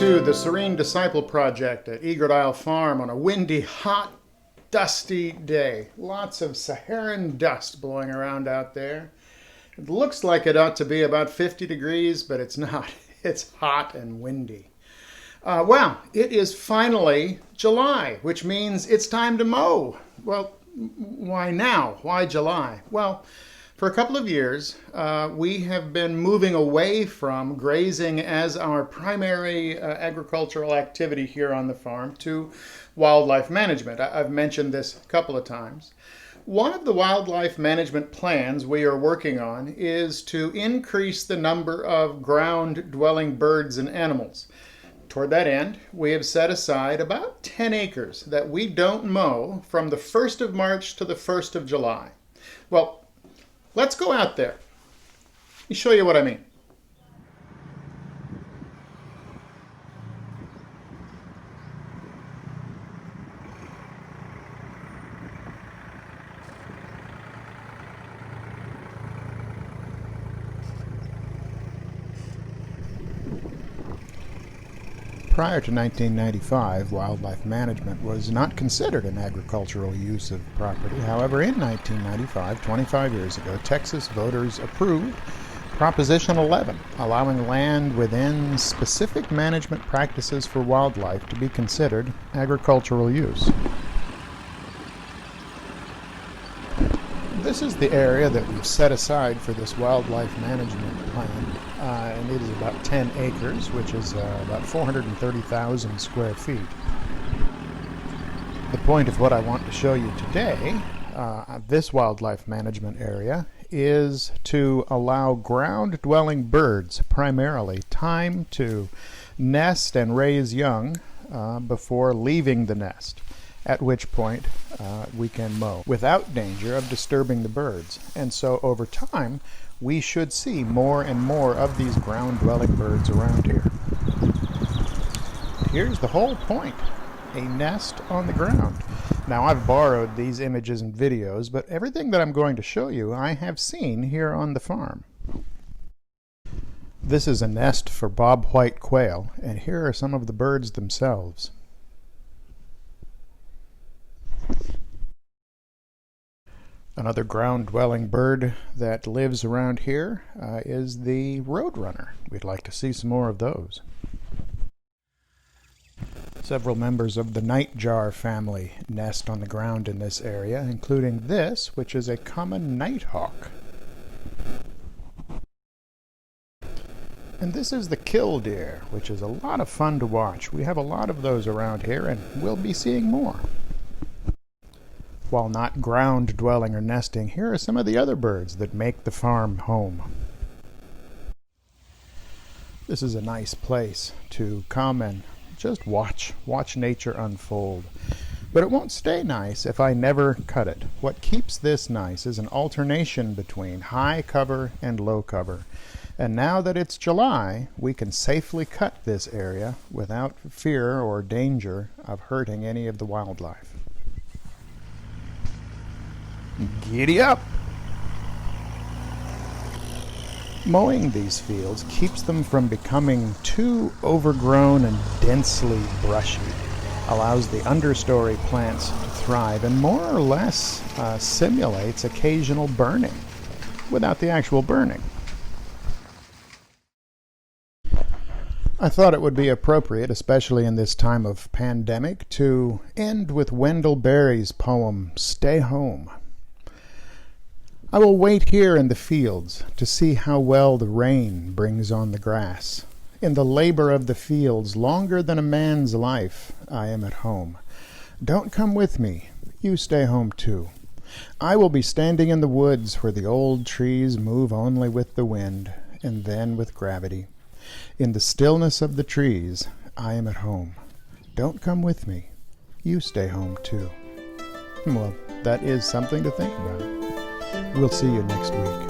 to the Serene Disciple Project at Egret Isle Farm on a windy, hot, dusty day. Lots of Saharan dust blowing around out there. It looks like it ought to be about 50 degrees, but it's not. It's hot and windy. Well, it is finally July, which means it's time to mow. Well, why now? Why July? Well, for a couple of years, we have been moving away from grazing as our primary agricultural activity here on the farm to wildlife management. I've mentioned this a couple of times. One of the wildlife management plans we are working on is to increase the number of ground-dwelling birds and animals. Toward that end, we have set aside about 10 acres that we don't mow from the 1st of March to the 1st of July. Well, let's go out there. Let me show you what I mean. Prior to 1995, wildlife management was not considered an agricultural use of property. However, in 1995, 25 years ago, Texas voters approved Proposition 11, allowing land within specific management practices for wildlife to be considered agricultural use. This is the area that we've set aside for this wildlife management plan, and it is about 10 acres, which is about 430,000 square feet. The point of what I want to show you today, this wildlife management area, is to allow ground-dwelling birds primarily time to nest and raise young before leaving the nest, at which point we can mow without danger of disturbing the birds. And so over time, we should see more and more of these ground-dwelling birds around here. Here's the whole point, a nest on the ground. Now, I've borrowed these images and videos, but everything that I'm going to show you I have seen here on the farm. This is a nest for bobwhite quail, and here are some of the birds themselves. Another ground-dwelling bird that lives around here is the roadrunner. We'd like to see some more of those. Several members of the nightjar family nest on the ground in this area, including this, which is a common nighthawk. And this is the killdeer, which is a lot of fun to watch. We have a lot of those around here, and we'll be seeing more. While not ground-dwelling or nesting, here are some of the other birds that make the farm home. This is a nice place to come and just watch nature unfold. But it won't stay nice if I never cut it. What keeps this nice is an alternation between high cover and low cover. And now that it's July, we can safely cut this area without fear or danger of hurting any of the wildlife. Giddy up! Mowing these fields keeps them from becoming too overgrown and densely brushy, allows the understory plants to thrive, and more or less simulates occasional burning without the actual burning. I thought it would be appropriate, especially in this time of pandemic, to end with Wendell Berry's poem, "Stay Home." I will wait here in the fields to see how well the rain brings on the grass. In the labor of the fields, longer than a man's life, I am at home. Don't come with me, you stay home too. I will be standing in the woods where the old trees move only with the wind, and then with gravity. In the stillness of the trees, I am at home. Don't come with me, you stay home too. Well, that is something to think about. We'll see you next week.